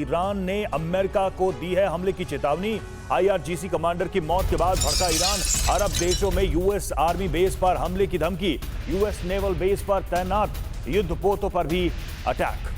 Iran ने America को दी है हमले की चेतावनी। IRGC कमांडर की मौत के बाद भड़का ईरान। अरब देशों में US आर्मी बेस पर हमले की धमकी। US नेवल बेस पर तैनात युद्धपोतों पर भी अटैक।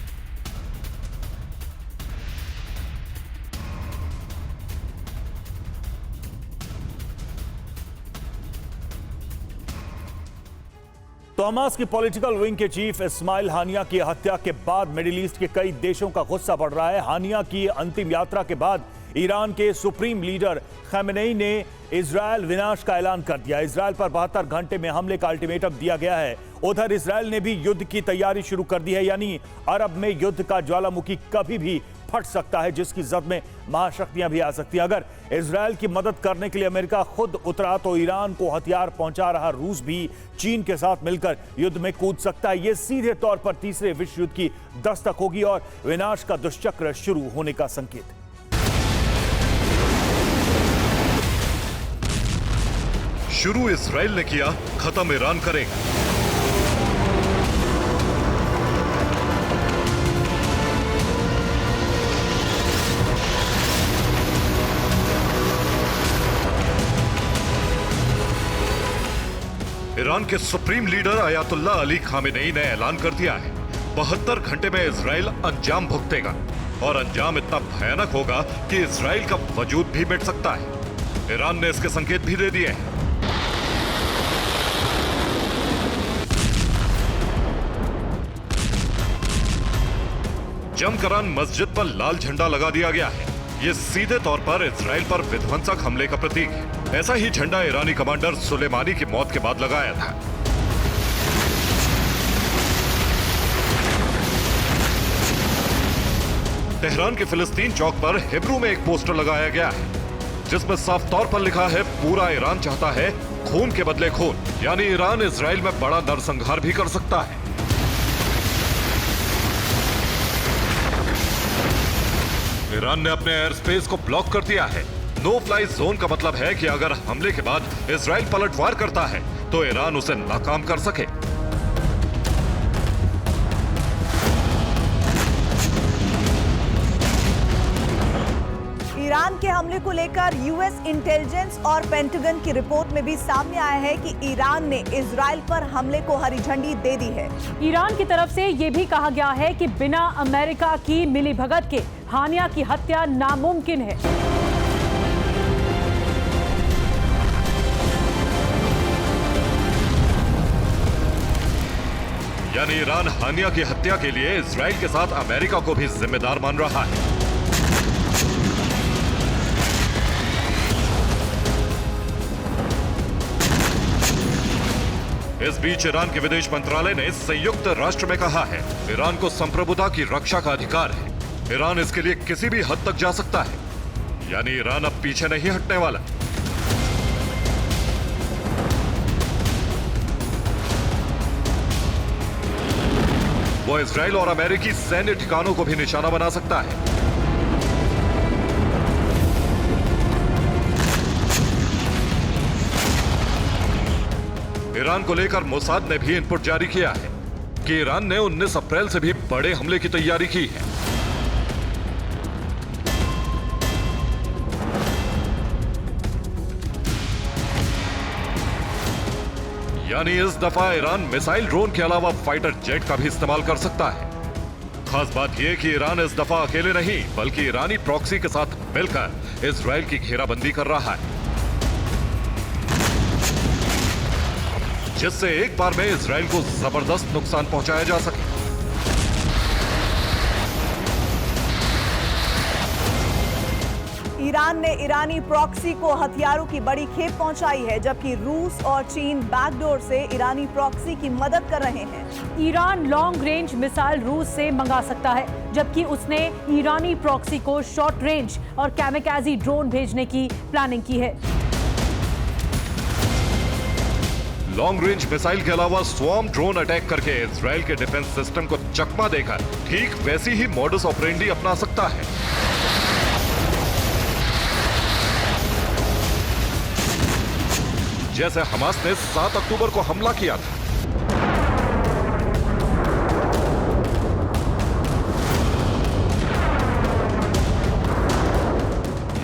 तो हमास की पॉलिटिकल विंग के चीफ इस्माइल हानिया की हत्या के बाद मिडिल ईस्ट के कई देशों का गुस्सा बढ़ रहा है। हानिया की अंतिम यात्रा के बाद ईरान के सुप्रीम लीडर खमेनेई ने इजरायल विनाश का ऐलान कर दिया। इजरायल पर 72 घंटे में हमले का अल्टीमेटम दिया गया है। उधर इजरायल ने भी युद्ध की तैयारी शुरू कर दी है, यानी अरब में युद्ध का ज्वालामुखी कभी भी फट सकता है, जिसकी जद में महाशक्तियां भी आ सकती हैं। अगर इजरायल की मदद करने के लिए अमेरिका खुद उतरा तो ईरान को हथियार पहुंचा रहा रूस भी चीन के साथ मिलकर युद्ध में कूद सकता है। यह सीधे तौर पर तीसरे विश्व युद्ध की दस्तक होगी और विनाश का दुष्चक्र शुरू होने का संकेत है। शुरू इजराइल ने किया, खत्म ईरान करेगा। ईरान के supreme leader Ayatollah Ali Khamenei ने ऐलान कर दिया है 72 घंटे में इजराइल अंजाम भुगतेगा और अंजाम इतना भयानक होगा कि इजराइल का वजूद भी मिट सकता है। ईरान ने इसके संकेत भी दे दिए हैं। जमकरान मस्जिद पर लाल झंडा लगा दिया गया है। ये सीधे तौर पर इजराइल पर विध्वंसक हमले का प्रतीक है। ऐसा ही झंडा ईरानी कमांडर सुलेमानी की मौत के बाद लगाया था। तेहरान के फिलिस्तीन चौक पर हिब्रू में एक पोस्टर लगाया गया है जिसमें साफ तौर पर लिखा है, पूरा ईरान चाहता है खून के बदले खून, यानी ईरान इजराइल में बड़ा नरसंहार भी कर सकता है। ईरान ने अपने एयर स्पेस को ब्लॉक कर दिया है। नो फ्लाई जोन का मतलब है कि अगर हमले के बाद इजराइल पलटवार करता है तो ईरान उसे नाकाम कर सके। ईरान के हमले को लेकर यूएस इंटेलिजेंस और पेंटागन की रिपोर्ट में भी सामने आया है कि ईरान ने इजराइल पर हमले को हरी झंडी दे दी है। ईरान की तरफ से यह भी कहा गया है कि बिना अमेरिका की मिलीभगत के हानिया की हत्या नामुमकिन है। यानी ईरान हानिया की हत्या के लिए इजराइल के साथ अमेरिका को भी जिम्मेदार मान रहा है। इस बीच ईरान के विदेश मंत्रालय ने संयुक्त राष्ट्र में कहा है, ईरान को संप्रभुता की रक्षा का अधिकार है। ईरान इसके लिए किसी भी हद तक जा सकता है, यानी ईरान अब पीछे नहीं हटने वाला। वो इजराइल और अमेरिकी सैन्य ठिकानों को भी निशाना बना सकता है। ईरान को लेकर मोसाद ने भी इनपुट जारी किया है कि ईरान ने 19 अप्रैल से भी बड़े हमले की तैयारी की है। यानी इस दफा ईरान मिसाइल ड्रोन के अलावा फाइटर जेट का भी इस्तेमाल कर सकता है। खास बात यह कि ईरान इस दफा अकेले नहीं बल्कि ईरानी प्रॉक्सी के साथ मिलकर इजराइल की घेराबंदी कर रहा है, जिससे एक बार में इजराइल को जबरदस्त नुकसान पहुंचाया जा सके। ईरान ने ईरानी प्रॉक्सी को हथियारों की बड़ी खेप पहुंचाई है, जबकि रूस और चीन बैकडोर से ईरानी प्रॉक्सी की मदद कर रहे हैं। ईरान लॉन्ग रेंज मिसाइल रूस से मंगा सकता है, जबकि उसने ईरानी प्रॉक्सी को शॉर्ट रेंज और कैमिकाजी ड्रोन भेजने की प्लानिंग की है। लॉन्ग रेंज मिसाइल के अलावा स्वॉर्म ड्रोन अटैक करके इजराइल के डिफेंस सिस्टम को चकमा देकर ठीक वैसी ही मॉडस ऑपरेंडी अपना सकता है। जैसे हमास ने 7 अक्टूबर को हमला किया था।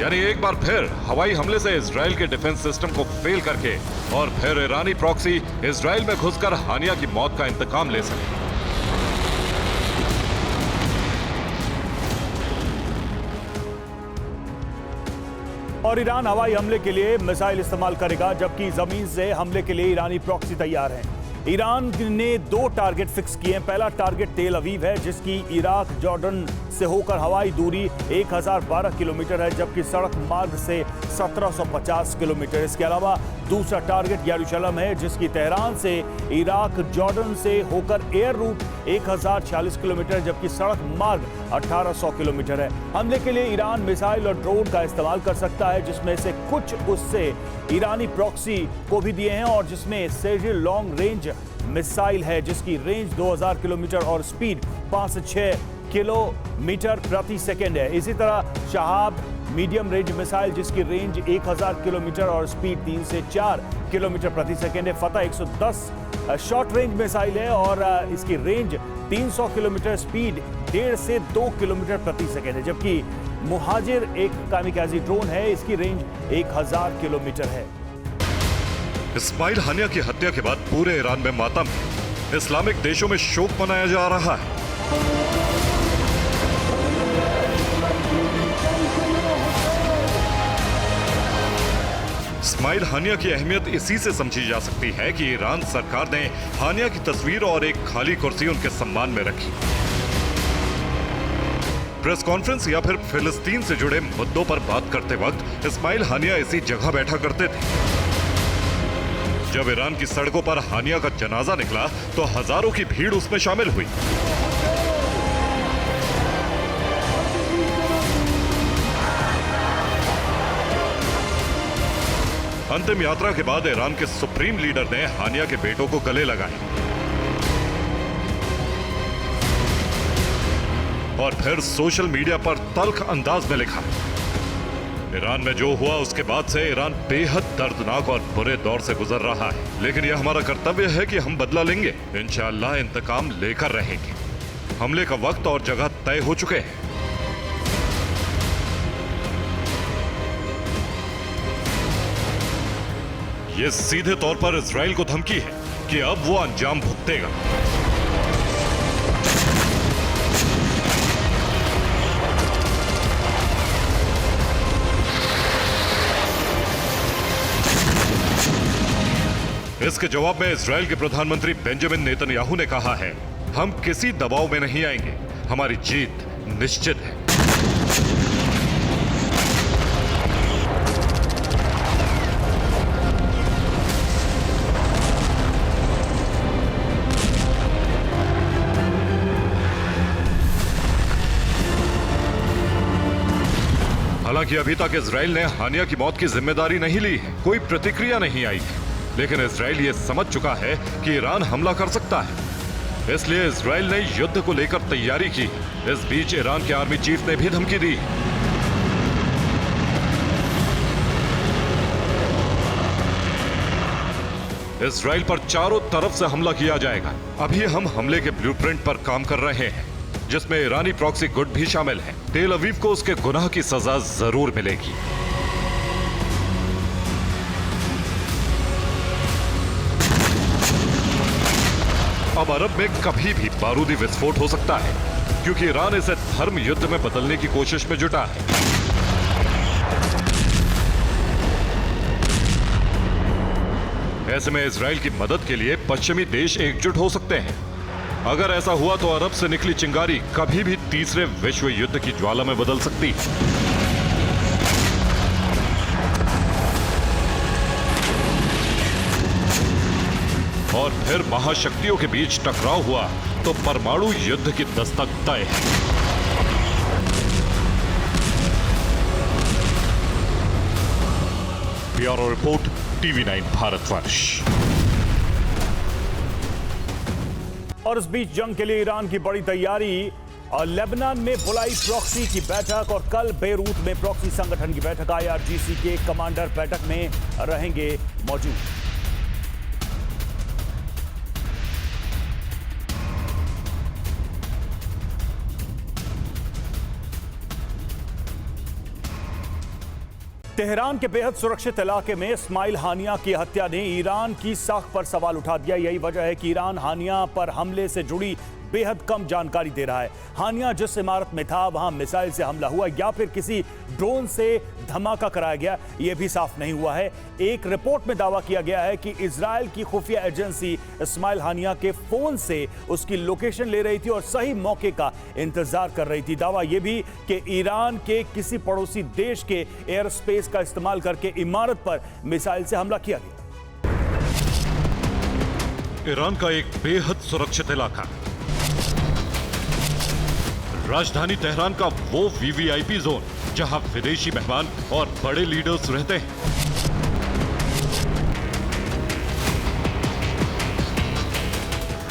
यानी एक बार फिर हवाई हमले से इजराइल के डिफेंस सिस्टम को फेल करके और फिर ईरानी प्रॉक्सी इजराइल में घुसकर हानिया की मौत का इंतकाम ले सके। और ईरान हवाई हमले के लिए मिसाइल इस्तेमाल करेगा, जबकि जमीन से हमले के लिए ईरानी प्रॉक्सी तैयार है। ईरान ने 2 टारगेट फिक्स किए हैं। पहला टारगेट तेल अवीव है, जिसकी इराक जॉर्डन से होकर हवाई दूरी 1012 किलोमीटर है, जबकि सड़क मार्ग से 1750 किलोमीटर। इसके अलावा दूसरा टारगेट यरूशलेम है, जिसकी तेहरान से इराक जॉर्डन से होकर एयर रूट 1040 किलोमीटर, जबकि सड़क मार्ग 1800 किलोमीटर है। हमले के लिए ईरान मिसाइल और ड्रोन का इस्तेमाल कर सकता है, जिसमें से कुछ उससे ईरानी प्रॉक्सी को भी दिए हैं और जिसमें सेजिल लॉन्ग रेंज मिसाइल है, जिसकी रेंज 2000 किलोमीटर और स्पीड 5 से 6 किलोमीटर प्रति सेकेंड है। इसी तरह शहाब मीडियम रेंज मिसाइल, जिसकी रेंज 1000 किलोमीटर और स्पीड 3 से 4 किलोमीटर प्रति सेकेंड है। फतह 110 शॉर्ट रेंज मिसाइल है और इसकी रेंज 300 किलोमीटर, स्पीड 1.5 से 2 किलोमीटर प्रति सेकेंड है, जबकि मुहाजिर एक कामिकाजी ड्रोन है, इसकी रेंज 1000 किलोमीटर है। इस्माइल हानिया की हत्या के बाद पूरे ईरान में मातम है। इस्लामिक देशों में शोक मनाया जा रहा है। इस्माइल हानिया की अहमियत इसी से समझी जा सकती है कि ईरान सरकार ने हानिया की तस्वीर और एक खाली कुर्सी उनके सम्मान में रखी। प्रेस कॉन्फ्रेंस या फिर फिलिस्तीन से जुड़े मुद्दों पर बात करते वक्त इस्माइल हानिया इसी जगह बैठा करते थे। जब ईरान की सड़कों पर हानिया का जनाजा निकला तो हजारों की भीड़ उसमें शामिल हुई। अंतिम यात्रा के बाद ईरान के सुप्रीम लीडर ने हानिया के बेटों को गले लगाए और फिर सोशल मीडिया पर तल्ख अंदाज में लिखा, ईरान में जो हुआ उसके बाद से ईरान बेहद दर्दनाक और बुरे दौर से गुजर रहा है, लेकिन यह हमारा कर्तव्य है कि हम बदला लेंगे। इंशाअल्लाह इंतकाम लेकर रहेंगे। हमले का वक्त और जगह तय हो चुके हैं। यह सीधे तौर पर इजराइल को धमकी है कि अब वो अंजाम भुगतेगा। इसके जवाब में इजराइल के प्रधानमंत्री बेंजामिन नेतन्याहू ने कहा है, हम किसी दबाव में नहीं आएंगे, हमारी जीत निश्चित है। हालांकि अभी तक इजराइल ने हानिया की मौत की जिम्मेदारी नहीं ली है, कोई प्रतिक्रिया नहीं आई है, लेकिन इजराइल ये समझ चुका है कि ईरान हमला कर सकता है, इसलिए इजराइल ने युद्ध को लेकर तैयारी की। इस बीच ईरान के आर्मी चीफ ने भी धमकी दी। इजराइल पर चारों तरफ से हमला किया जाएगा। अभी हम हमले के ब्लूप्रिंट पर काम कर रहे हैं, जिसमें ईरानी प्रॉक्सी गुट भी शामिल है। तेल अवीव को उसके गुनाह की सजा जरूर मिलेगी। अब अरब में कभी भी बारूदी विस्फोट हो सकता है, क्योंकि ईरान इसे धर्म युद्ध में बदलने की कोशिश में जुटा है। ऐसे में इजराइल की मदद के लिए पश्चिमी देश एकजुट हो सकते हैं। अगर ऐसा हुआ तो अरब से निकली चिंगारी कभी भी तीसरे विश्व युद्ध की ज्वाला में बदल सकती है। और फिर महाशक्तियों के बीच टकराव हुआ तो परमाणु युद्ध की दस्तक तय है। Bureau report, TV9 Bharatvarsh. और इस बीच जंग के लिए ईरान की बड़ी तैयारी और लेबनान में बुलाई प्रॉक्सी की बैठक और कल बेरूत में प्रॉक्सी संगठन की बैठक। IRGC के कमांडर बैठक में रहेंगे मौजूद। तेहरान के बेहद सुरक्षित इलाके में इस्माइल हानिया की हत्या ने ईरान की साख पर सवाल उठा दिया। यही वजह है कि ईरान हानिया पर हमले से जुड़ी बेहद कम जानकारी दे रहा है। हानिया जिस इमारत में था वहां मिसाइल से हमला हुआ या फिर किसी ड्रोन से धमाका कराया गया, यह भी साफ नहीं हुआ है। एक रिपोर्ट में दावा किया गया है कि इजराइल की खुफिया एजेंसी इस्माइल हानिया के फोन से उसकी लोकेशन ले रही थी और सही मौके का इंतजार कर रही थी। दावा यह भी कि ईरान के किसी पड़ोसी देश के एयर स्पेस का इस्तेमाल करके इमारत पर मिसाइल से हमला किया गया। ईरान का एक बेहद सुरक्षित इलाका, राजधानी तेहरान का वो वीवीआईपी जोन जहां विदेशी मेहमान और बड़े लीडर्स रहते हैं।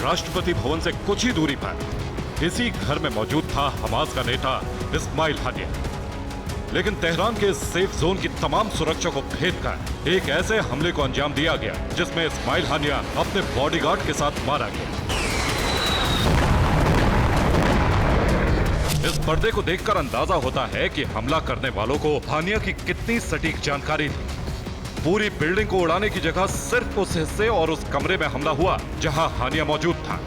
राष्ट्रपति भवन से कुछ ही दूरी पर इसी घर में मौजूद था हमास का नेता इस्माइल हानिया। लेकिन तेहरान के सेफ जोन की तमाम सुरक्षा को भेद कर एक ऐसे हमले को अंजाम दिया गया जिसमें इस्माइल हानिया अपने बॉडीगार्ड के साथ मारा गया। इस पर्दे को देखकर अंदाजा होता है कि हमला करने वालों को हानिया की कितनी सटीक जानकारी थी। पूरी बिल्डिंग को उड़ाने की जगह सिर्फ उस हिस्से और उस कमरे में हमला हुआ जहां हानिया मौजूद था।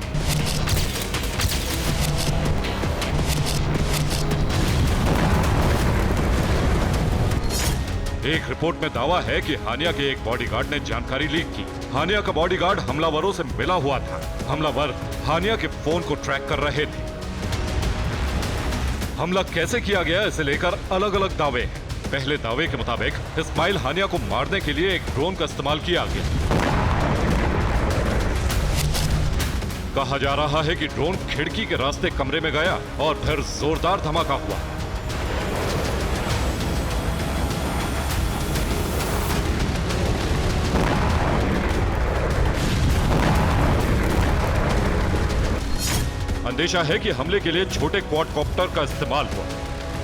एक रिपोर्ट में दावा है कि हानिया के एक बॉडीगार्ड ने जानकारी लीक की। हानिया का बॉडीगार्ड हमलावरों से मिला हुआ था। हमलावर हानिया के फोन को ट्रैक कर रहे थे। हमला कैसे किया गया इसे लेकर अलग अलग दावे हैं। पहले दावे के मुताबिक इस्माइल हानिया को मारने के लिए एक ड्रोन का इस्तेमाल किया गया। कहा जा रहा है कि ड्रोन खिड़की के रास्ते कमरे में गया और फिर जोरदार धमाका हुआ। अंदेशा है कि हमले के लिए छोटे क्वाडकॉप्टर का इस्तेमाल हुआ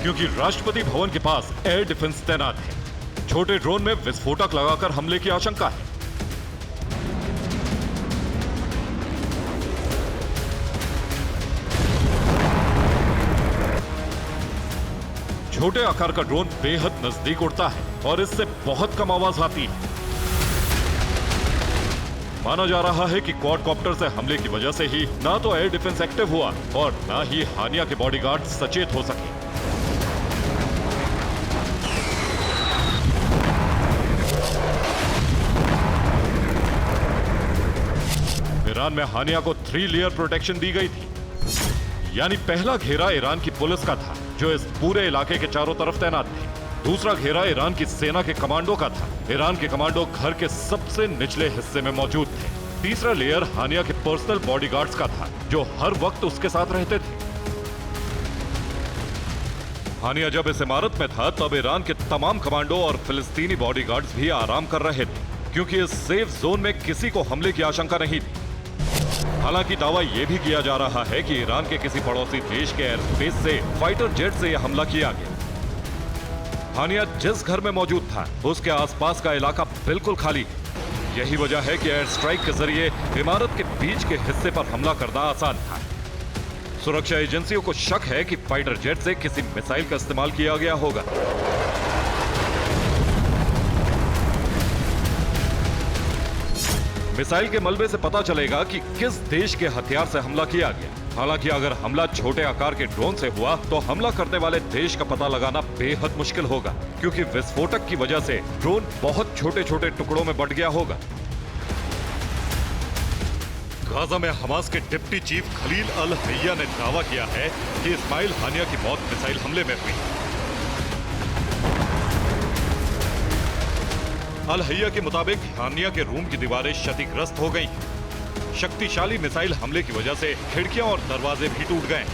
क्योंकि राष्ट्रपति भवन के पास एयर डिफेंस तैनात है। छोटे ड्रोन में विस्फोटक लगाकर हमले की आशंका है। छोटे आकार का ड्रोन बेहद नजदीक उड़ता है और इससे बहुत कम आवाज आती है। माना जा रहा है कि क्वाडकॉप्टर से हमले की वजह से ही ना तो एयर डिफेंस एक्टिव हुआ और ना ही हानिया के बॉडीगार्ड सचेत हो सके। ईरान में हानिया को 3 लेयर प्रोटेक्शन दी गई थी। यानी पहला घेरा ईरान की पुलिस का था जो इस पूरे इलाके के चारों तरफ तैनात थे। दूसरा घेरा ईरान की सेना के कमांडो का था। ईरान के कमांडो घर के सबसे निचले हिस्से में मौजूद थे। तीसरा लेयर हानिया के पर्सनल बॉडीगार्ड्स का था जो हर वक्त उसके साथ रहते थे। हानिया जब इस इमारत में था तब ईरान के तमाम कमांडो और फिलिस्तीनी बॉडीगार्ड्स भी आराम कर रहे थे क्योंकि इस सेफ जोन में किसी को हमले की आशंका नहीं थी। हालांकि दावा यह भी किया जा रहा है कि ईरान के किसी पड़ोसी देश के एयर स्पेस से फाइटर जेट से यह हमला किया गया। हानिया जिस घर में मौजूद था उसके आसपास का इलाका बिल्कुल खाली है। यही वजह है कि एयर स्ट्राइक के जरिए इमारत के बीच के हिस्से पर हमला करना आसान था। सुरक्षा एजेंसियों को शक है कि फाइटर जेट से किसी मिसाइल का इस्तेमाल किया गया होगा। मिसाइल के मलबे से पता चलेगा कि किस देश के हथियार से हमला किया गया। हालांकि अगर हमला छोटे आकार के ड्रोन से हुआ तो हमला करने वाले देश का पता लगाना बेहद मुश्किल होगा क्योंकि विस्फोटक की वजह से ड्रोन बहुत छोटे छोटे टुकड़ों में बंट गया होगा। गाजा में हमास के डिप्टी चीफ खलील अल हैया ने दावा किया है कि इस्माइल हानिया की मौत मिसाइल हमले में हुई। अल हैया के मुताबिक हानिया के रूम की दीवारें क्षतिग्रस्त हो गई। शक्तिशाली मिसाइल हमले की वजह से खिड़कियां और दरवाजे भी टूट गए।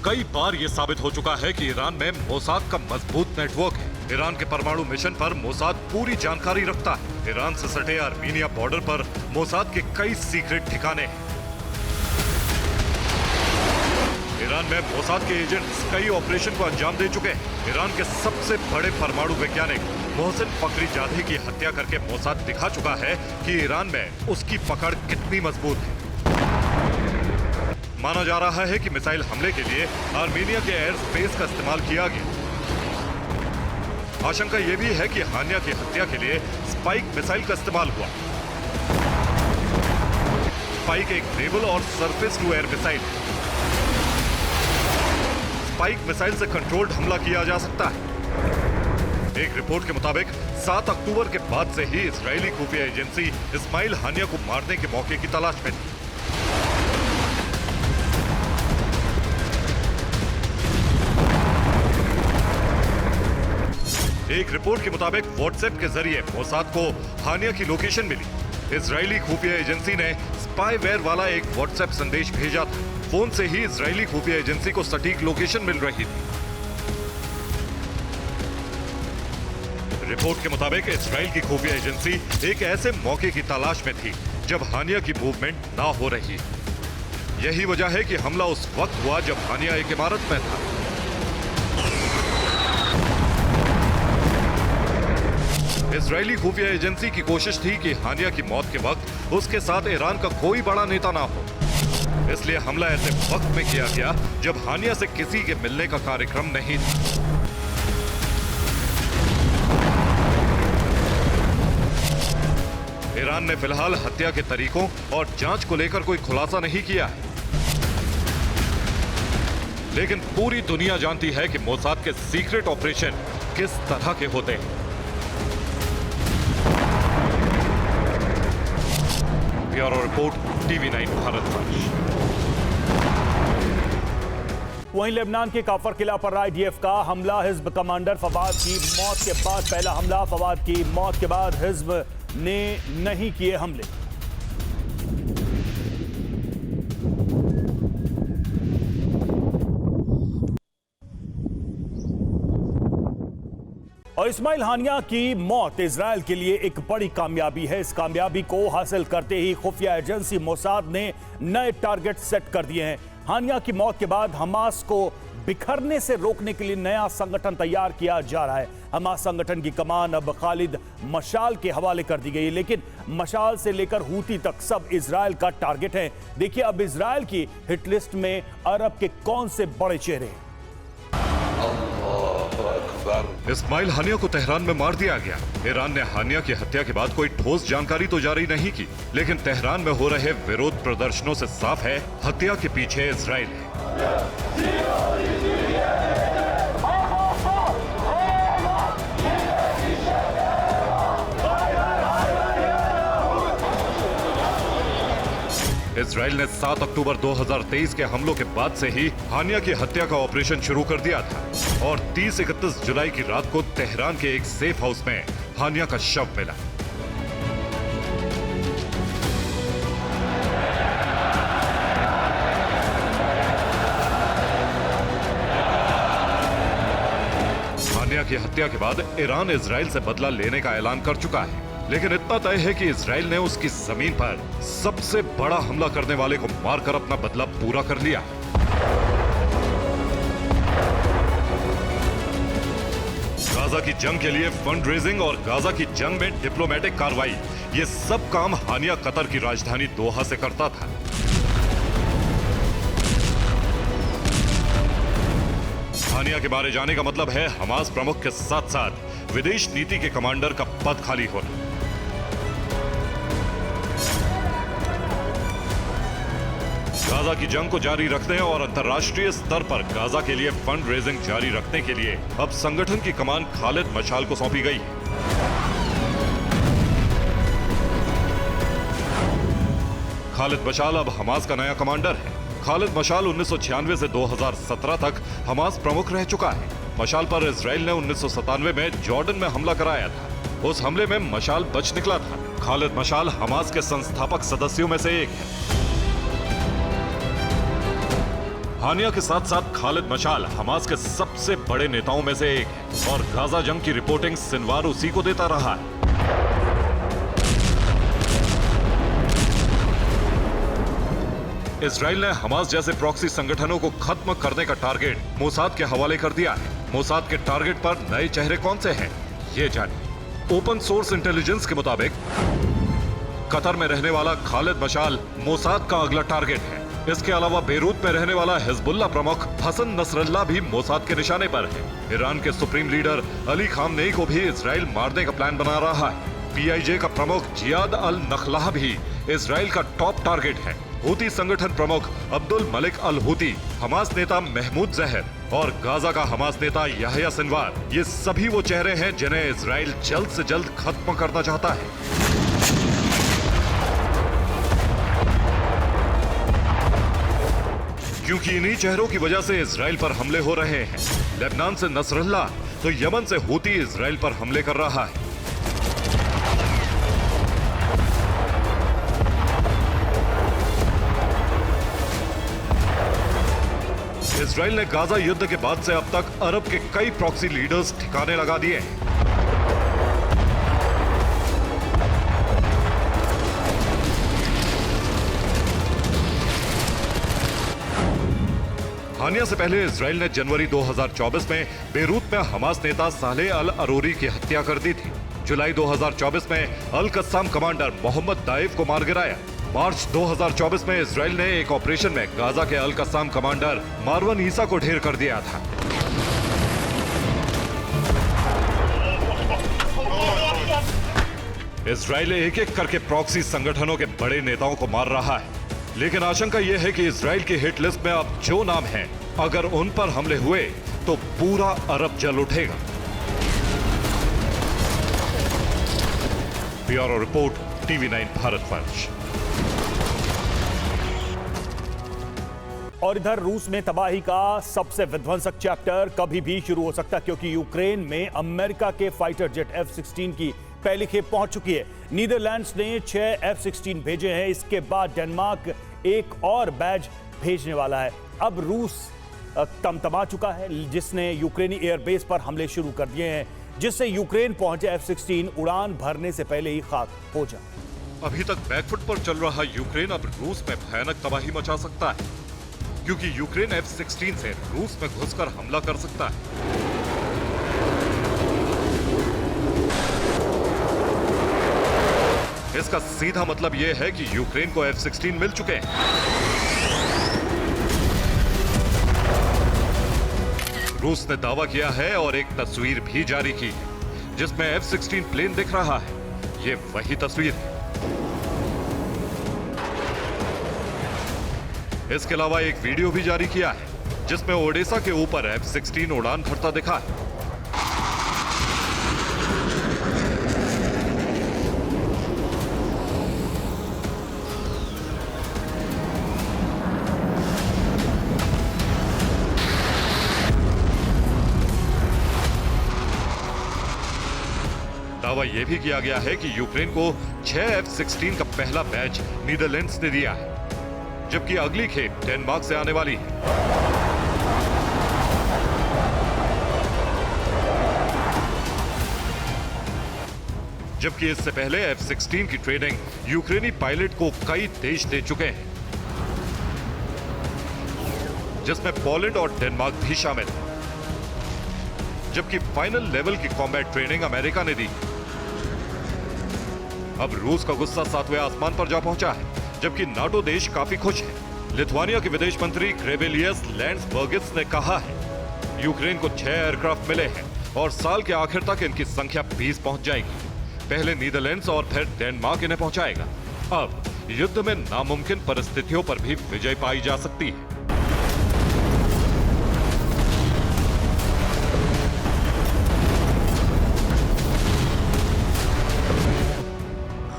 कई बार यह साबित हो चुका है कि ईरान में मोसाद का मजबूत नेटवर्क है। ईरान के परमाणु मिशन पर मोसाद पूरी जानकारी रखता है। ईरान से सटे आर्मीनिया बॉर्डर पर मोसाद के कई सीक्रेट ठिकाने हैं। ईरान में मोसाद के एजेंट्स कई ऑपरेशन को अंजाम दे चुके हैं। ईरान के सबसे बड़े परमाणु वैज्ञानिक मोहसिन फखरीजादे की हत्या करके मोसाद दिखा चुका है कि ईरान में उसकी पकड़ कितनी मजबूत है। माना जा रहा है कि मिसाइल हमले के लिए आर्मेनिया के एयर स्पेस का इस्तेमाल किया गया। आशंका यह भी है कि हानिया की हत्या के लिए स्पाइक मिसाइल का इस्तेमाल हुआ। स्पाइक एक नेवल और सरफेस टू एयर मिसाइल है। स्पाइक मिसाइल से कंट्रोल्ड हमला किया जा सकता है। एक रिपोर्ट के मुताबिक 7 अक्टूबर के बाद से ही इजरायली खुफिया एजेंसी इस्माइल हानिया को मारने के मौके की तलाश में थी। एक रिपोर्ट के मुताबिक व्हाट्सएप के जरिए मोसाद को हानिया की लोकेशन मिली। इजरायली खुफिया एजेंसी ने स्पाईवेयर वाला एक व्हाट्सएप संदेश भेजा था। फोन से ही इजरायली खुफिया एजेंसी को सटीक लोकेशन मिल रही थी। रिपोर्ट के मुताबिक इजराइल की खुफिया एजेंसी एक ऐसे मौके की तलाश में थी जब हानिया की मूवमेंट ना हो रही। यही वजह है कि हमला उस वक्त हुआ जब हानिया एक इमारत में था। इजरायली खुफिया एजेंसी की कोशिश थी कि हानिया की मौत के वक्त उसके साथ ईरान का कोई बड़ा नेता ना हो, इसलिए हमला ऐसे वक्त में किया गया जब हानिया से किसी के मिलने का कार्यक्रम नहीं था। ईरान ने फिलहाल हत्या के तरीकों और जांच को लेकर कोई खुलासा नहीं किया है, लेकिन पूरी दुनिया जानती है कि मोसाद के सीक्रेट ऑपरेशन किस तरह के होते हैं। Bureau report, TV9 Bharatvarsh. वहीं लेबनान के काफर किला पर IDF का हमला। हिज्ब कमांडर फवाद की मौत के बाद पहला हमला। फवाद की मौत के बाद हिज्ब ने नहीं किए हमले। और इस्माइल हानिया की मौत इजराइल के लिए एक बड़ी कामयाबी है। इस कामयाबी को हासिल करते ही खुफिया एजेंसी मोसाद ने नए टारगेट सेट कर दिए हैं। हानिया की मौत के बाद हमास को बिखरने से रोकने के लिए नया संगठन तैयार किया जा रहा है। हमास संगठन की कमान अब खालिद मशाल के हवाले कर दी गई है, लेकिन मशाल से लेकर हूती तक सब इजराइल का टारगेट है। देखिए अब इजराइल की हिट लिस्ट में अरब के कौन से बड़े चेहरे हैं। इस्माइल हानिया को तेहरान में मार दिया गया। ईरान ने हानिया की हत्या के बाद कोई ठोस जानकारी तो जारी नहीं की, लेकिन तेहरान में हो रहे विरोध प्रदर्शनों से साफ है हत्या के पीछे इजराइल है। इजराइल ने 7 अक्टूबर 2023 के हमलों के बाद से ही हानिया की हत्या का ऑपरेशन शुरू कर दिया था और 30-31 जुलाई की रात को तेहरान के एक सेफ हाउस में हानिया का शव मिला। हानिया की हत्या के बाद ईरान इजराइल से बदला लेने का ऐलान कर चुका है, लेकिन इतना तय है कि इजराइल ने उसकी जमीन पर सबसे बड़ा हमला करने वाले को मारकर अपना बदला पूरा कर लिया। गाजा की जंग के लिए फंड रेजिंग और गाजा की जंग में डिप्लोमेटिक कार्रवाई, ये सब काम हानिया कतर की राजधानी दोहा से करता था। हानिया के मारे जाने का मतलब है हमास प्रमुख के साथ साथ विदेश नीति के कमांडर का पद खाली होना। गाजा की जंग को जारी रखने और अंतर्राष्ट्रीय स्तर पर गाजा के लिए फंड रेजिंग जारी रखने के लिए अब संगठन की कमान खालिद मशाल को सौंपी गई है। खालिद मशाल अब हमास का नया कमांडर है। खालिद मशाल 1996 से 2017 तक हमास प्रमुख रह चुका है। मशाल पर इजराइल ने 1997 में जॉर्डन में हमला कराया था। उस हमले में मशाल बच निकला था। खालिद मशाल हमास के संस्थापक सदस्यों में से एक है। हानिया के साथ साथ खालिद मशाल हमास के सबसे बड़े नेताओं में से एक है और गाजा जंग की रिपोर्टिंग सिनवार उसी को देता रहा है। इजराइल ने हमास जैसे प्रॉक्सी संगठनों को खत्म करने का टारगेट मोसाद के हवाले कर दिया है। मोसाद के टारगेट पर नए चेहरे कौन से हैं, ये जानिए। ओपन सोर्स इंटेलिजेंस के मुताबिक कतर में रहने वाला खालिद मशाल मोसाद का अगला टारगेट है। इसके अलावा बेरूत में रहने वाला हिजबुल्लाह प्रमुख हसन नसरल्लाह भी मोसाद के निशाने पर है। ईरान के सुप्रीम लीडर अली खामनेई को भी इजराइल मारने का प्लान बना रहा है। PIJ का प्रमुख जियाद अल नखलाह भी इजराइल का टॉप टारगेट है। हूती संगठन प्रमुख Abdul Malik al Houthi, Hamas नेता महमूद जहर और गाजा का हमास नेता याह्या सिनवार, ये सभी वो चेहरे हैं जिन्हें इजराइल जल्द से जल्द खत्म करना चाहता है। क्योंकि इन्हीं चेहरों की वजह से इजराइल पर हमले हो रहे हैं। लेबनान से नसरल्लाह तो यमन से हूती इजराइल पर हमले कर रहा है। इजराइल ने गाजा युद्ध के बाद से अब तक अरब के कई प्रॉक्सी लीडर्स ठिकाने लगा दिए हैं। हानिया से पहले इजराइल ने जनवरी 2024 में बेरूत में हमास नेता सालेह अल अरूरी की हत्या कर दी थी। जुलाई 2024 में अल कस्साम कमांडर मोहम्मद दाइफ को मार गिराया। मार्च 2024 में इजराइल ने एक ऑपरेशन में गाजा के अल कस्साम कमांडर मारवन ईसा को ढेर कर दिया था। इजराइल एक एक करके प्रॉक्सी संगठनों के बड़े नेताओं को मार रहा है, लेकिन आशंका यह है कि इजराइल की हिट लिस्ट में अब जो नाम हैं, अगर उन पर हमले हुए तो पूरा अरब जल उठेगा। Bureau report, TV9 भारतवंश। और इधर रूस में तबाही का सबसे विध्वंसक चैप्टर कभी भी शुरू हो सकता है, क्योंकि यूक्रेन में अमेरिका के फाइटर जेट F-16 की पहली खेप पहुंच चुकी है। नीदरलैंड्स ने 6 F-16 भेजे हैं। इसके बाद डेनमार्क एक और बैच भेजने वाला है। अब रूस तमतमा चुका है, जिसने यूक्रेनी एयरबेस पर हमले शुरू कर दिए हैं, जिससे यूक्रेन पहुंचे F-16 उड़ान भरने से पहले ही खाक हो जाए। अभी तक बैकफुट पर चल रहा यूक्रेन अब रूस में भयानक तबाही मचा सकता है, क्योंकि यूक्रेन F-16 से रूस में घुसकर हमला कर सकता है। इसका सीधा मतलब यह है कि यूक्रेन को F-16 मिल चुके हैं। रूस ने दावा किया है और एक तस्वीर भी जारी की है, जिसमें F-16 प्लेन दिख रहा है। ये वही तस्वीर है। इसके अलावा एक वीडियो भी जारी किया है, जिसमें ओडेसा के ऊपर F-16 उड़ान भरता दिखा है। दावा यह भी किया गया है कि यूक्रेन को 6 F-16 का पहला बैच नीदरलैंड्स ने दिया है, जबकि अगली खेप डेनमार्क से आने वाली है। जबकि इससे पहले F-16 की ट्रेनिंग यूक्रेनी पायलट को कई देश दे चुके हैं, जिसमें पोलैंड और डेनमार्क भी शामिल है। जबकि फाइनल लेवल की कॉम्बैट ट्रेनिंग अमेरिका ने दी। अब रूस का गुस्सा 7वें आसमान पर जा पहुंचा है, जबकि नाटो देश काफी खुश है। लिथुआनिया के विदेश मंत्री ग्रेवेलियस लैंड्सबर्गिस ने कहा है, यूक्रेन को 6 एयरक्राफ्ट मिले हैं और साल के आखिर तक इनकी संख्या 20 पहुंच जाएगी। पहले नीदरलैंड्स और फिर डेनमार्क इन्हें पहुंचाएगा। अब युद्ध में नामुमकिन परिस्थितियों पर भी विजय पाई जा सकती है।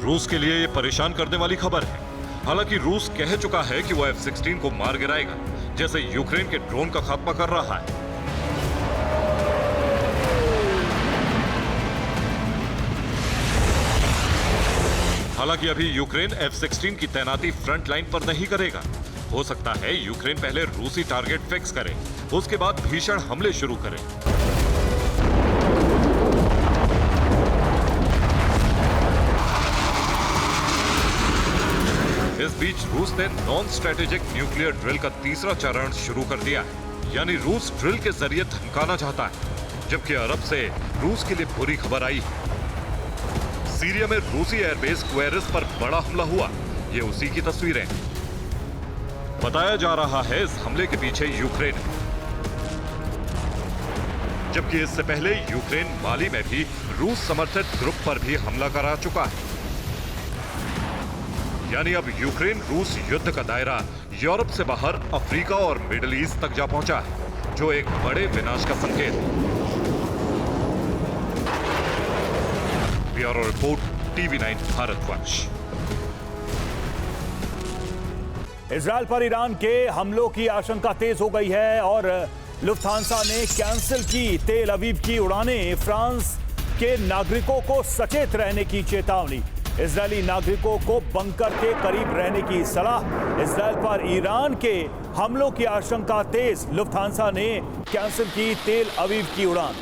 रूस के लिए यह परेशान करने वाली खबर है। हालांकि रूस कह चुका है कि वो F-16 को मार गिराएगा, जैसे यूक्रेन के ड्रोन का खात्मा कर रहा है। हालांकि अभी यूक्रेन F-16 की तैनाती फ्रंट लाइन पर नहीं करेगा। हो सकता है यूक्रेन पहले रूसी टारगेट फिक्स करे, उसके बाद भीषण हमले शुरू करे। इस बीच रूस ने नॉन स्ट्रेटेजिक न्यूक्लियर ड्रिल का तीसरा चरण शुरू कर दिया है, यानी रूस ड्रिल के जरिए धमकाना चाहता है। जबकि अरब से रूस के लिए बुरी खबर आई है। सीरिया में रूसी एयरबेस क्वेरिस पर बड़ा हमला हुआ। ये उसी की तस्वीरें। बताया जा रहा है इस हमले के पीछे यूक्रेन है, जबकि इससे पहले यूक्रेन माली में भी रूस समर्थित ग्रुप पर भी हमला करा चुका है। यानी अब यूक्रेन रूस युद्ध का दायरा यूरोप से बाहर अफ्रीका और मिडिल ईस्ट तक जा पहुंचा है, जो एक बड़े विनाश का संकेत है। Bureau report, TV9 Bharatvarsh. Israel पर ईरान के हमलों की आशंका तेज हो गई है और लुफ्थांसा ने कैंसिल की तेल अवीव की उड़ानें। फ्रांस के नागरिकों को सचेत रहने की चेतावनी। इजरायली नागरिकों को बंकर के करीब रहने की सलाह। इजरायल पर ईरान के हमलों की आशंका तेज। लुफ्थांसा ने कैंसिल की तेल अवीव की उड़ान।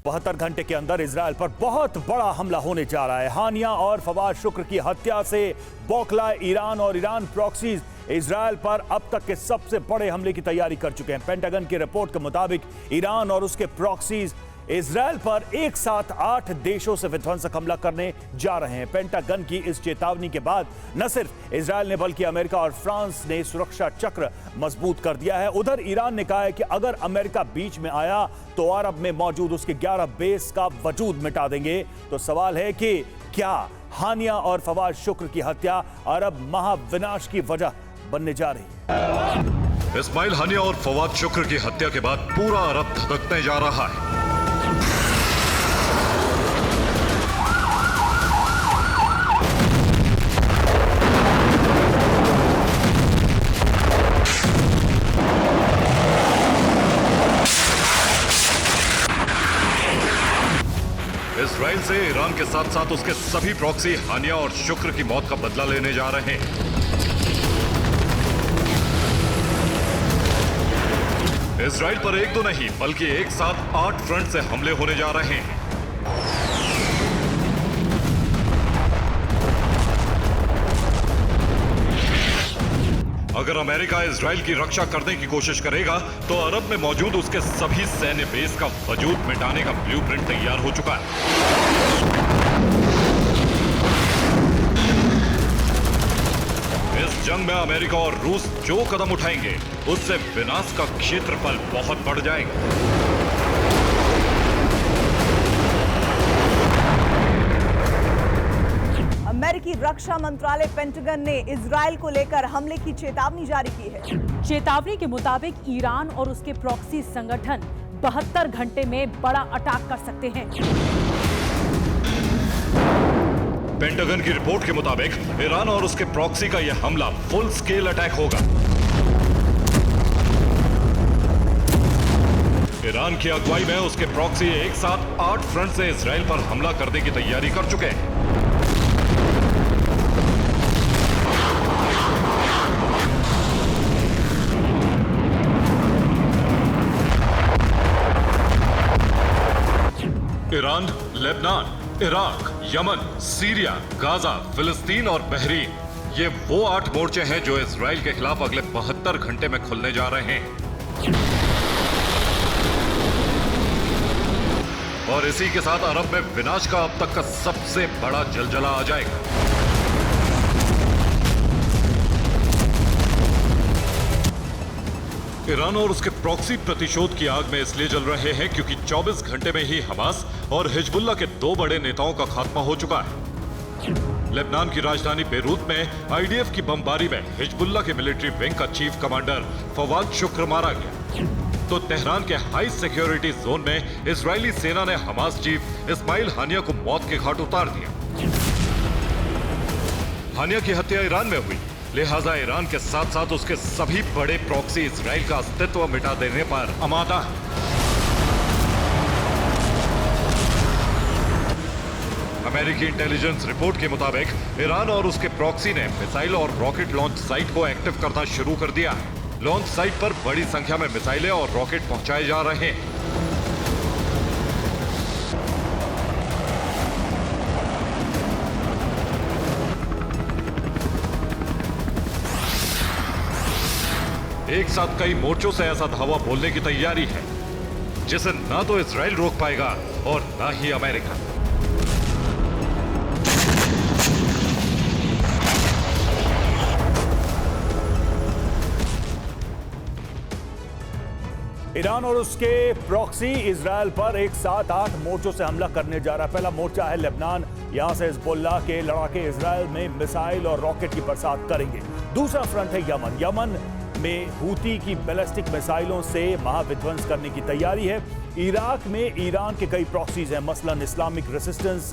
बहत्तर घंटे के अंदर इजरायल पर बहुत बड़ा हमला होने जा रहा है। हानिया और फवाद शुक्र की हत्या से बौखलाए ईरान और ईरान प्रॉक्सीज इजरायल पर अब तक के सबसे बड़े हमले की तैयारी कर चुके हैं। पेंटागन की रिपोर्ट के मुताबिक ईरान और उसके प्रॉक्सीज इजरायल पर एक साथ 8 देशों से विध्वंसक हमला करने जा रहे हैं। पेंटागन की इस चेतावनी के बाद न सिर्फ इजरायल ने बल्कि अमेरिका और फ्रांस ने सुरक्षा चक्र मजबूत कर दिया है। उधर ईरान ने कहा है कि अगर अमेरिका बीच में आया तो अरब में मौजूद उसके 11 बेस का वजूद मिटा देंगे। तो सवाल है कि क्या हानिया और फवाद शुक्र की हत्या अरब महाविनाश की वजह बनने जा रही है? इस्माइल हानिया और फवाद शुक्र की हत्या के बाद पूरा अरब धधकने जा रहा है। इजराइल से ईरान के साथ साथ उसके सभी प्रॉक्सी हानिया और शुक्र की मौत का बदला लेने जा रहे हैं। इजराइल पर एक दो नहीं बल्कि एक साथ 8 फ्रंट से हमले होने जा रहे हैं। अगर अमेरिका इजराइल की रक्षा करने की कोशिश करेगा तो अरब में मौजूद उसके सभी सैन्य बेस का वजूद मिटाने का ब्लूप्रिंट तैयार हो चुका है। इस जंग में अमेरिका और रूस जो कदम उठाएंगे उससे विनाश का क्षेत्रफल बहुत बढ़ जाएगा। अमेरिकी रक्षा मंत्रालय पेंटागन ने इजरायल को लेकर हमले की चेतावनी जारी की है। चेतावनी के मुताबिक ईरान और उसके प्रॉक्सी संगठन 72 घंटे में बड़ा अटैक कर सकते हैं। पेंटागन की रिपोर्ट के मुताबिक ईरान और उसके प्रॉक्सी का यह हमला फुल स्केल अटैक होगा। ईरान की अगुवाई में उसके प्रॉक्सी एक साथ 8 फ्रंट से इजराइल पर हमला करने की तैयारी कर चुके हैं। Iran, Lebanon, Iraq, Yemen, Syria, Gaza, फिलिस्तीन और बहरीन, ये वो 8 मोर्चे हैं जो इजराइल के खिलाफ अगले 72 घंटे में खुलने जा रहे हैं। और इसी के साथ अरब में विनाश का अब तक का सबसे बड़ा जलजला आ जाएगा। ईरान और उसके प्रॉक्सी प्रतिशोध की आग में इसलिए जल रहे हैं क्योंकि 24 घंटे में ही हमास और हिजबुल्लाह के 2 बड़े नेताओं का खात्मा हो चुका है। लेबनान की राजधानी बेरूत में आईडीएफ की बमबारी में हिजबुल्लाह के मिलिट्री विंग का चीफ कमांडर फवाद शुक्र मारा गया। तो तेहरान के हाई सिक्योरिटी जोन में इजरायली सेना ने हमास चीफ इस्माइल हानिया को मौत के घाट उतार दिया। हानिया की हत्या ईरान में हुई, लिहाजा ईरान के साथ साथ उसके सभी बड़े प्रॉक्सी इजराइल का अस्तित्व मिटा देने पर आमादा है। अमेरिकी इंटेलिजेंस रिपोर्ट के मुताबिक ईरान और उसके प्रॉक्सी ने मिसाइल और रॉकेट लॉन्च साइट को एक्टिव करना शुरू कर दिया है। लॉन्च साइट पर बड़ी संख्या में मिसाइलें और रॉकेट पहुंचाए जा रहे हैं। एक साथ कई मोर्चों से ऐसा धावा बोलने की तैयारी है जिसे ना तो इजराइल रोक पाएगा और ना ही अमेरिका। ईरान और उसके प्रॉक्सी इजरायल पर एक साथ 8 मोर्चों से हमला करने जा रहा है। पहला मोर्चा है लेबनान, यहां से हिजबुल्लाह के लड़ाके इजरायल में मिसाइल और रॉकेट की बरसात करेंगे। दूसरा फ्रंट है यमन। यमन में हूती की बैलिस्टिक मिसाइलों से महाविध्वंस करने की तैयारी है। इराक में ईरान के कई प्रॉक्सीज हैं, मसलन इस्लामिक रेसिस्टेंस,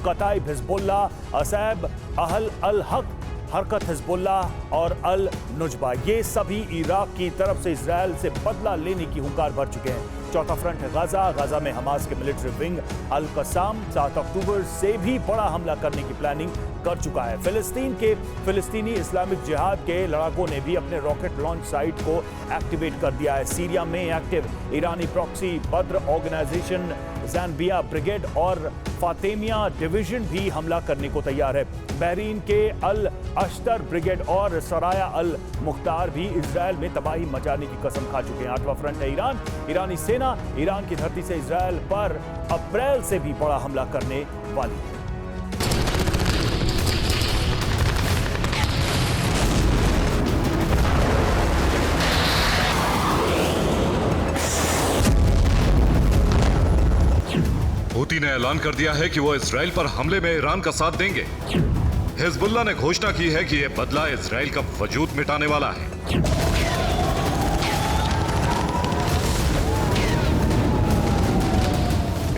कताइब हिजबुल्लाह, असैब, अहल अल हक, हरकत हिजबुल्लाह और अल नुजबा। ये सभी इराक की तरफ से इजरायल से बदला लेने की हुंकार भर चुके हैं। चौथा फ्रंट है गाजा। गाजा में हमास के मिलिट्री विंग अल कसाम 7 अक्टूबर से भी बड़ा हमला करने की प्लानिंग कर चुका है। फिलिस्तीन के फिलिस्तीनी इस्लामिक जिहाद के लड़ाकों ने भी अपने रॉकेट लॉन्च साइट को एक्टिवेट कर दिया है। सीरिया में एक्टिव ईरानी प्रॉक्सी बद्र ऑर्गेनाइजेशन, ज़ैनबिया ब्रिगेड और फातेमिया डिवीजन भी हमला करने को तैयार है। बहरीन के अल अश्तर ब्रिगेड और सराया अल मुख्तार भी इजरायल में तबाही मचाने की कसम खा चुके हैं। 8वां फ्रंट है ईरान। ईरानी सेना ईरान की धरती से इजरायल पर अप्रैल से भी बड़ा हमला करने वाली है। हूती ने ऐलान कर दिया है कि वो इजरायल पर हमले में ईरान का साथ देंगे। हिजबुल्लाह ने घोषणा की है कि यह बदला इजरायल का वजूद मिटाने वाला है।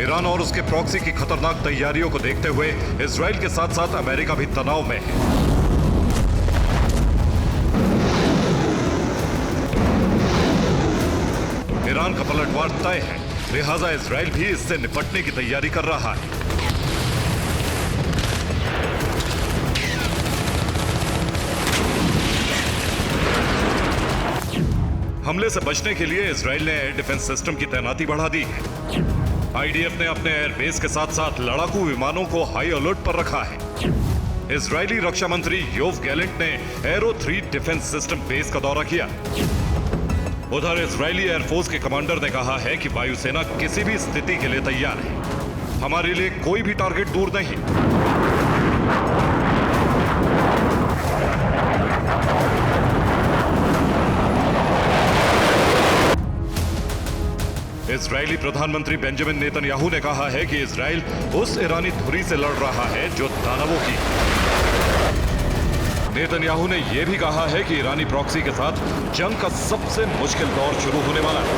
ईरान और उसके प्रॉक्सी की खतरनाक तैयारियों को देखते हुए इजरायल के साथ साथ अमेरिका भी तनाव में है। ईरान का पलटवार तय है, लिहाजा इजरायल भी इससे निपटने की तैयारी कर रहा है। हमले से बचने के लिए इजरायल ने एयर डिफेंस सिस्टम की तैनाती बढ़ा दी है। आईडीएफ ने अपने एयरबेस के साथ साथ लड़ाकू विमानों को हाई अलर्ट पर रखा है। इजरायली रक्षा मंत्री योव गैलेंट ने एरो 3 डिफेंस सिस्टम बेस का दौरा किया। उधर इजरायली एयरफोर्स के कमांडर ने कहा है कि वायुसेना किसी भी स्थिति के लिए तैयार है। हमारे लिए कोई भी टारगेट दूर नहीं। इजरायली प्रधानमंत्री बेंजामिन नेतन्याहू ने कहा है कि इजरायल उस ईरानी धुरी से लड़ रहा है जो दानवों की। नेतन्याहू ने यह भी कहा है कि ईरानी प्रॉक्सी के साथ जंग का सबसे मुश्किल दौर शुरू होने वाला है।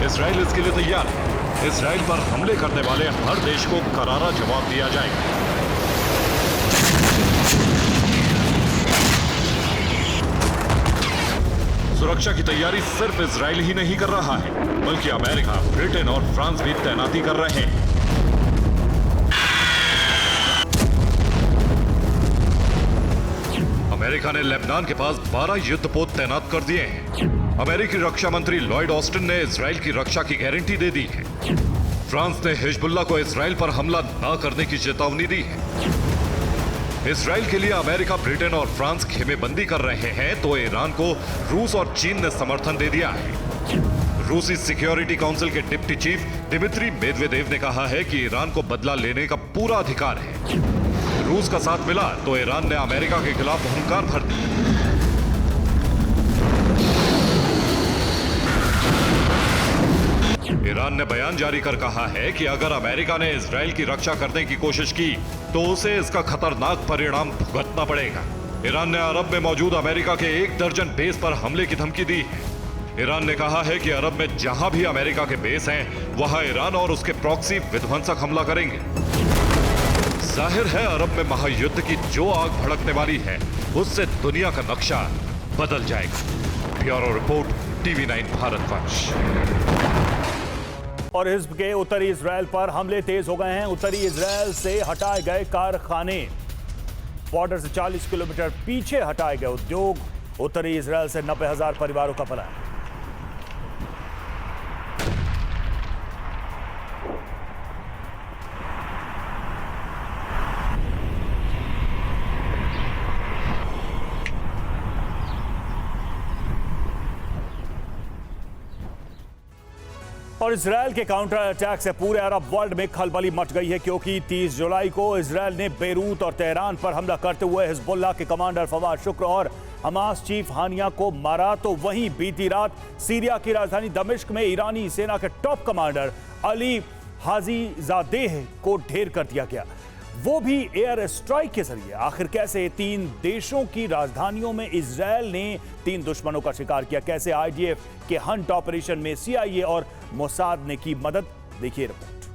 इजरायल इसके लिए तैयार है। इजरायल पर हमले करने वाले हर देश को करारा जवाब दिया जाएगा। सुरक्षा की तैयारी सिर्फ इजरायल ही नहीं कर रहा है, बल्कि अमेरिका, ब्रिटेन और फ्रांस भी तैनाती कर रहे हैं। अमेरिका ने लेबनान के पास 12 युद्धपोत तैनात कर दिए हैं। अमेरिकी रक्षा मंत्री लॉयड ऑस्टिन ने इजरायल की रक्षा की गारंटी दे दी है। फ्रांस ने हिजबुल्लाह को इजरायल पर हमला न करने की चेतावनी दी है। इजरायल के लिए अमेरिका, ब्रिटेन और फ्रांस खेमेबंदी कर रहे हैं, तो ईरान को रूस और चीन ने समर्थन दे दिया है। रूसी सिक्योरिटी काउंसिल के डिप्टी चीफ दिमित्री मेदवेदेव ने कहा है कि ईरान को बदला लेने का पूरा अधिकार है। रूस का साथ मिला तो ईरान ने अमेरिका के खिलाफ हुंकार भर दी। ईरान ने बयान जारी कर कहा है कि अगर अमेरिका ने इजरायल की रक्षा करने की कोशिश की तो उसे इसका खतरनाक परिणाम भुगतना पड़ेगा। ईरान ने अरब में मौजूद अमेरिका के 1 दर्जन बेस पर हमले की धमकी दी है। ईरान ने कहा है कि अरब में जहां भी अमेरिका के बेस हैं, वहां ईरान और उसके प्रॉक्सी विध्वंसक हमला करेंगे। जाहिर है अरब में महायुद्ध की जो आग भड़कने वाली है, उससे दुनिया का नक्शा बदल जाएगा। Bureau report, TV9 भारतवंश। और हिज़्ब के उत्तरी इजरायल पर हमले तेज हो गए हैं। उत्तरी इजरायल से हटाए गए कारखाने, बॉर्डर से 40 किलोमीटर पीछे हटाए गए उद्योग, उत्तरी इजरायल से 90,000 परिवारों का पलायन। और इजराइल के काउंटर अटैक से पूरे अरब वर्ल्ड में खलबली मच गई है, क्योंकि 30 जुलाई को इजराइल ने बेरूत और तेहरान पर हमला करते हुए हिजबुल्लाह के कमांडर फवाद शुक्र और हमास चीफ हानिया को मारा। तो वहीं बीती रात सीरिया की राजधानी दमिश्क में ईरानी सेना के टॉप कमांडर अली हाजीजादेह को ढेर कर दिया गया, वो भी एयर स्ट्राइक के जरिए। आखिर कैसे 3 देशों की राजधानियों में इजराइल ने 3 दुश्मनों का शिकार किया, कैसे आईडीएफ के हंट ऑपरेशन में सीआईए और मोसाद ने की मदद, देखिए रिपोर्ट।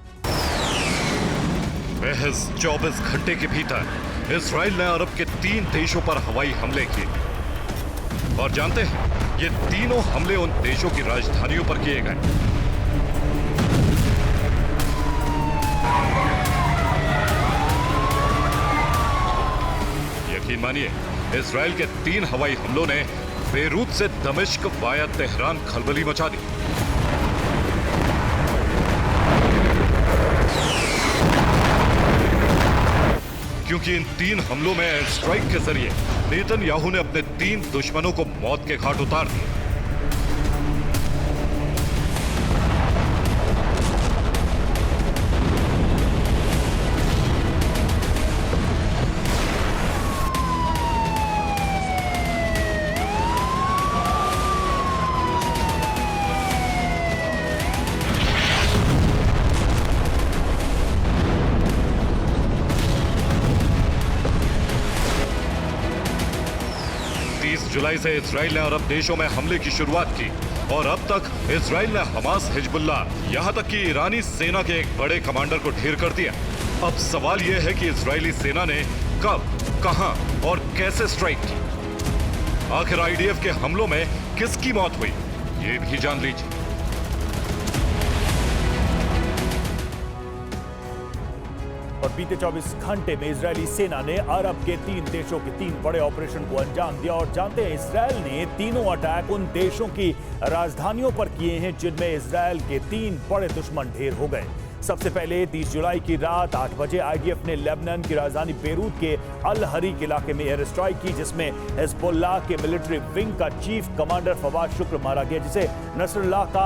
महज 24 घंटे के भीतर इजराइल ने अरब के 3 देशों पर हवाई हमले किए, और जानते हैं ये तीनों हमले उन देशों की राजधानियों पर किए गए। यकीन मानिए, इजराइल के 3 हवाई हमलों ने बेरूत से दमिश्क वाया तेहरान खलबली मचा दी। क्योंकि इन 3 हमलों में एयर स्ट्राइक के जरिए नेतन्याहू ने अपने 3 दुश्मनों को मौत के घाट उतार दिया। जुलाई से इजराइल ने अरब देशों में हमले की शुरुआत की, और अब तक इजराइल ने हमास, हिजबुल्लाह, यहां तक कि ईरानी सेना के एक बड़े कमांडर को ढेर कर दिया। अब सवाल यह है कि इजरायली सेना ने कब, कहां और कैसे स्ट्राइक की। आखिर आईडीएफ के हमलों में किसकी मौत हुई, ये भी जान लीजिए। और बीते 24 घंटे में इजरायली सेना ने अरब के 3 देशों के 3 बड़े ऑपरेशन को अंजाम दिया। और जानते हैं, इजराइल ने तीनों अटैक उन देशों की राजधानियों पर किए हैं जिनमें इजराइल के 3 बड़े दुश्मन ढेर हो गए। सबसे पहले 30 जुलाई की रात 8 बजे आईडीएफ ने लेबनान की राजधानी बेरूत के अल हरीक इलाके में एयर स्ट्राइक की, जिसमें हिजबुल्लाह के मिलिट्री विंग का चीफ कमांडर फवाद शुक्र मारा गया, जिसे नसरुल्लाह का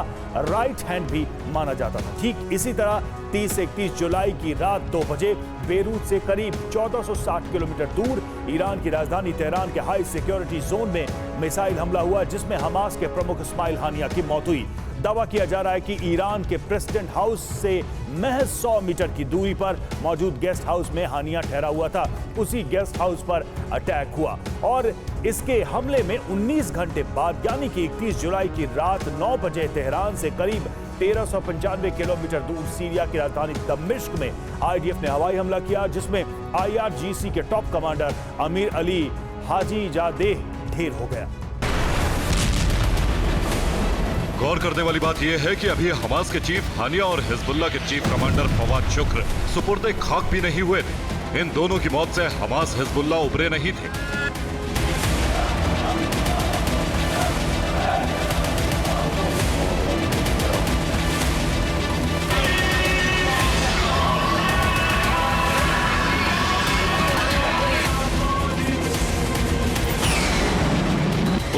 राइट हैंड भी माना जाता था। ठीक इसी तरह 30 से 31 जुलाई की रात 2 बजे बेरूत से करीब 1460 किलोमीटर दूर ईरान की राजधानी तेहरान के हाई सिक्योरिटी जोन में मिसाइल हमला हुआ, जिसमें हमास के प्रमुख इस्माइल हानिया की मौत हुई। दावा किया जा रहा है कि ईरान के प्रेसिडेंट हाउस से महज 100 मीटर की दूरी पर मौजूद गेस्ट हाउस में हानिया ठहरा हुआ था। उसी गेस्ट हाउस पर अटैक हुआ, और इसके हमले में 19 घंटे बाद यानी कि 31 जुलाई की रात 9 बजे तेहरान से करीब 1395 किलोमीटर दूर सीरिया की राजधानी दमिश्क में आईडीएफ ने हवाई हमला किया, जिसमें आईआरजीसी के टॉप कमांडर अमीर अली हाजीजादेह ढेर हो गया। गौर करने वाली बात यह है कि अभी हमास के चीफ हानिया और हिजबुल्लाह के चीफ कमांडर फवाद शुक्र सुपुर्दे खाक भी नहीं हुए थे। इन दोनों की मौत से हमास, हिजबुल्लाह उभरे नहीं थे।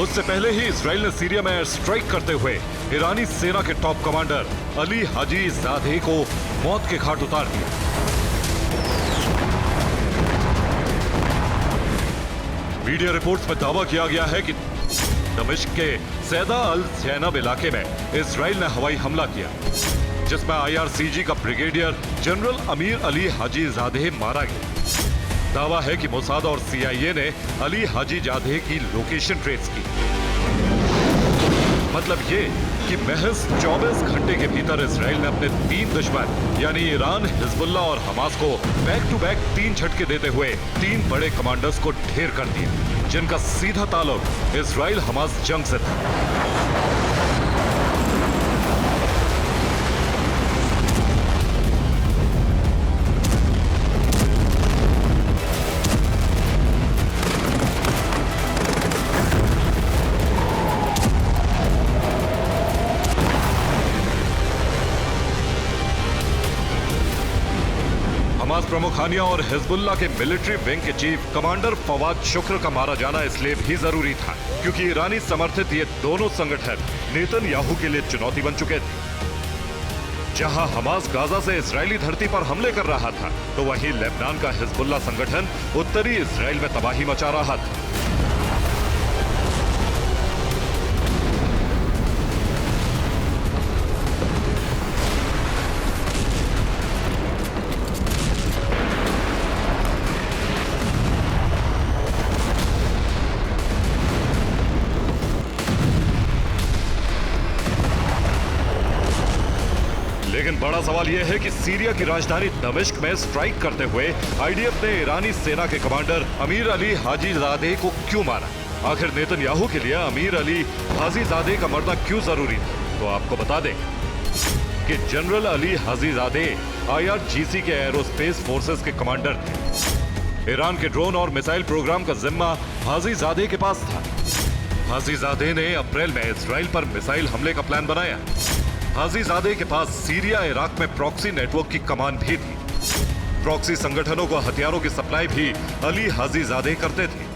उससे पहले ही इजराइल ने सीरिया में एयर स्ट्राइक करते हुए ईरानी सेना के टॉप कमांडर अली हाजीजादेह को मौत के घाट उतार दिया। मीडिया रिपोर्ट्स में दावा किया गया है कि दमिश्क के सैदा अल ज़ैनब इलाके में इजराइल ने हवाई हमला किया, जिसमें आईआरजीसी का brigadier general Amir Ali Hajizadeh मारा गया। दावा है कि मोसाद और सीआईए ने अली हाजीजादेह की लोकेशन ट्रेस की। मतलब ये कि महज 24 घंटे के भीतर इजराइल ने अपने 3 दुश्मन यानी ईरान, हिजबुल्लाह और हमास को बैक टू बैक 3 झटके देते हुए 3 बड़े कमांडर्स को ढेर कर दिया, जिनका सीधा ताल्लुक इजराइल हमास जंग से था। हमास प्रमुख हानिया और हिजबुल्लाह के मिलिट्री विंग के चीफ कमांडर फवाद शुक्र का मारा जाना इसलिए भी जरूरी था क्योंकि ईरानी समर्थित ये दोनों संगठन नेतन्याहू के लिए चुनौती बन चुके थे। जहां हमास गाजा से इजरायली धरती पर हमले कर रहा था, तो वहीं लेबनान का हिजबुल्लाह संगठन उत्तरी इजराइल में तबाही मचा रहा था। लेकिन बड़ा सवाल यह है कि सीरिया की राजधानी दमिश्क में स्ट्राइक करते हुए आईडीएफ ने ईरानी सेना के कमांडर अमीर अली हाजीजादे को क्यों मारा? आखिर नेतन्याहू के लिए अमीर अली हाजीजादे का मरना क्यों जरूरी था? तो आपको बता दें कि जनरल अली हाजीजादे IRGC के एरोस्पेस फोर्सेस के कमांडर थे। ईरान के ड्रोन और मिसाइल प्रोग्राम का जिम्मा हाजीजादे के पास था। हाजीजादे ने अप्रैल में इजराइल पर मिसाइल हमले का प्लान बनाया। हाजीजादे के पास सीरिया इराक में प्रॉक्सी नेटवर्क की कमान भी थी। प्रॉक्सी संगठनों को हथियारों की सप्लाई भी अली हाजीजादे करते थे।